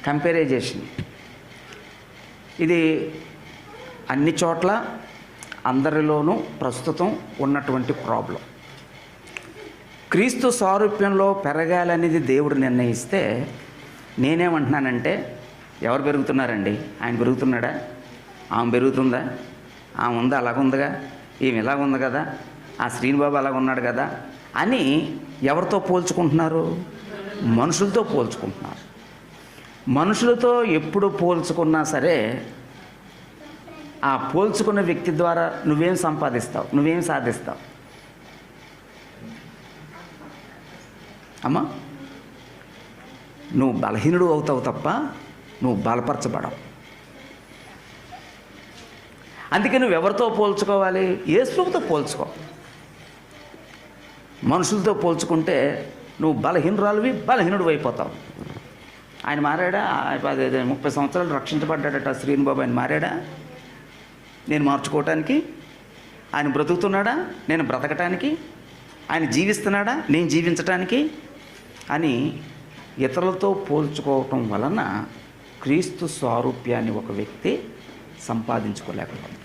కంపారిజేషన్. ఇది అన్ని చోట్ల అందరిలోనూ ప్రస్తుతం ఉన్నటువంటి ప్రాబ్లం. క్రీస్తు సారూప్యంలో పెరగాలనేది దేవుడు నిర్ణయిస్తే నేనేమంటున్నానంటే, ఎవరు పెరుగుతున్నారండి? ఆయన పెరుగుతున్నాడా? ఆమె పెరుగుతుందా? ఆమె ఉందా? అలాగుందిగా, ఈమె ఇలాగ ఉంది కదా, ఆ శ్రీనిబాబు అలాగ ఉన్నాడు కదా అని ఎవరితో పోల్చుకుంటున్నారు? మనుషులతో పోల్చుకుంటున్నారు. మనుషులతో ఎప్పుడు పోల్చుకున్నా సరే ఆ పోల్చుకున్న వ్యక్తి ద్వారా నువ్వేం సంపాదిస్తావు, నువ్వేం సాధిస్తావు? అమ్మా, నువ్వు బలహీనుడు అవుతావు తప్ప నువ్వు బలపరచబడవు. అందుకే నువ్వు ఎవరితో పోల్చుకోవాలి? యేసుతో పోల్చుకో. మనుషులతో పోల్చుకుంటే నువ్వు బలహీనుడు అయిపోతావు. ఆయన మారాడా? 30 సంవత్సరాలు రక్షించబడ్డాడట శ్రీనిబాబు. ఆయన మారాడా? నేను మార్చుకోవటానికి? ఆయన బ్రతుకుతున్నాడా? నేను బ్రతకటానికి? ఆయన జీవిస్తున్నాడా? నేను జీవించటానికి? అని ఇతరులతో పోల్చుకోవటం వలన క్రీస్తు స్వారూప్యాన్ని ఒక వ్యక్తి సంపాదించుకోలేకపోతాడు.